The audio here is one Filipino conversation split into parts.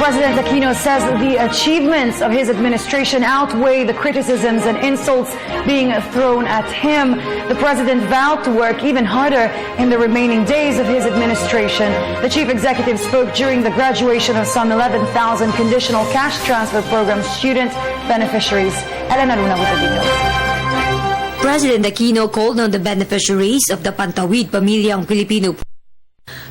President Aquino says the achievements of his administration outweigh the criticisms and insults being thrown at him. The president vowed to work even harder in the remaining days of his administration. The chief executive spoke during the graduation of some 11,000 conditional cash transfer program student beneficiaries. Elena Luna with the details. President Aquino called on the beneficiaries of the Pantawid Pamilyang Pilipino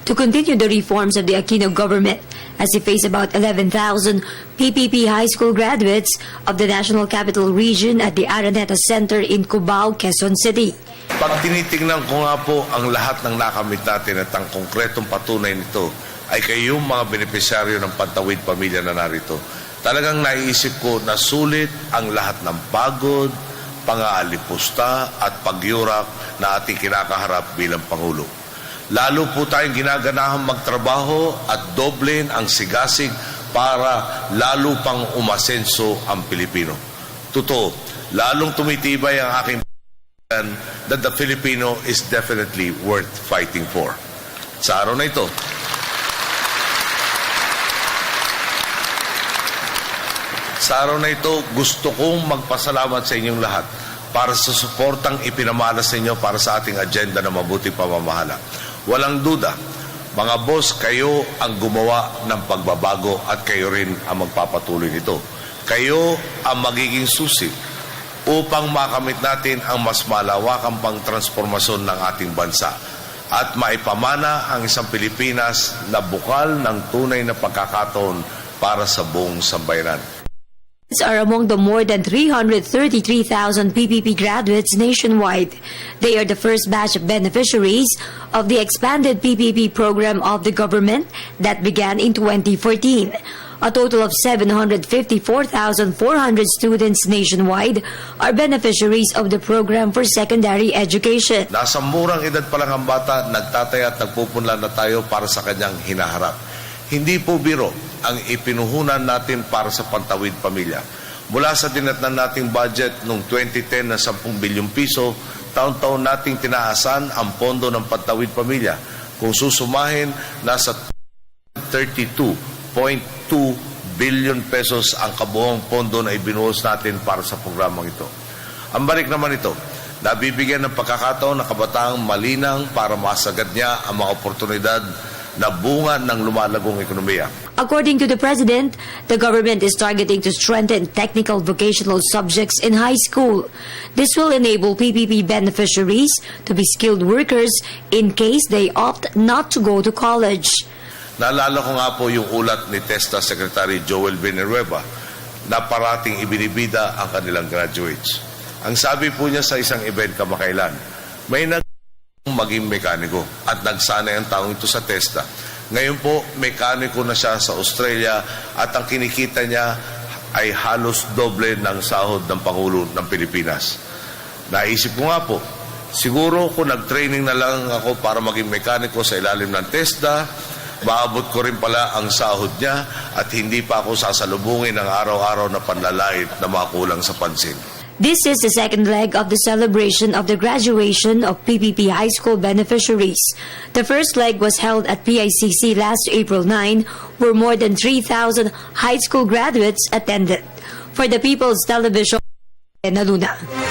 to continue the reforms of the Aquino government as he faced about 11,000 PPP high school graduates of the National Capital Region at the Araneta Center in Cubao, Quezon City. Pag tinitingnan ko nga po ang lahat ng nakamit natin at ang konkretong patunay nito ay kayong mga benepisyaryo ng Pantawid Pamilya na narito. Talagang naiisip ko na sulit ang lahat ng pagod, pang-aalipusta at pagyurak na ating kinakaharap bilang Pangulo. Lalo po tayong ginaganahang magtrabaho at doblen ang sigasig para lalo pang umasenso ang Pilipino. Totoo, lalong tumitibay ang aking that the Filipino is definitely worth fighting for. Sa araw na ito, gusto kong magpasalamat sa inyong lahat para sa suportang ipinamalas ninyo para sa ating agenda na mabuting pamamahala. Walang duda, mga boss, kayo ang gumawa ng pagbabago at kayo rin ang magpapatuloy nito. Kayo ang magiging susi upang makamit natin ang mas malawakang pang-transformasyon ng ating bansa at maipamana ang isang Pilipinas na bukal ng tunay na pagkakataon para sa buong sambayanan. Are among the more than 333,000 PPP graduates nationwide. They are the first batch of beneficiaries of the expanded PPP program of the government that began in 2014. A total of 754,400 students nationwide are beneficiaries of the program for secondary education. Nasa murang edad pa lang ang bata, nagtataya at nagpupunla na tayo para sa kanyang hinaharap. Hindi po biro ang ipinuhunan natin para sa Pantawid Pamilya. Mula sa dinatnan nating budget noong 2010 na 10 bilyong piso, taon-taon nating tinaasan ang pondo ng Pantawid Pamilya. Kung susumahin, nasa 32.2 billion pesos ang kabuuang pondo na ibinuhos natin para sa programang ito. Ang balik naman ito, nabibigyan ng pagkakataon na kabataang malinang para masagad niya ang mga oportunidad na bunga ng lumalagong ekonomiya. According to the President, the government is targeting to strengthen technical vocational subjects in high school. This will enable PPP beneficiaries to be skilled workers in case they opt not to go to college. Naalala ko nga po yung ulat ni TESTA Secretary Joel Villanueva na parating ibinibida ang kanilang graduates. Ang sabi po niya sa isang event kamakailan, may maging mekaniko at nagsanay ang taong ito sa TESTA. Ngayon po, mekaniko na siya sa Australia at ang kinikita niya ay halos doble ng sahod ng Pangulo ng Pilipinas. Naisip ko nga po, siguro kung nag-training na lang ako para maging mekaniko sa ilalim ng TESTA, maabot ko rin pala ang sahod niya at hindi pa ako sasalubungin ng araw-araw na panlalait na makulang sa pansin. This is the second leg of the celebration of the graduation of PPP high school beneficiaries. The first leg was held at PICC last April 9, where more than 3,000 high school graduates attended. For the People's Television, Elena Luna.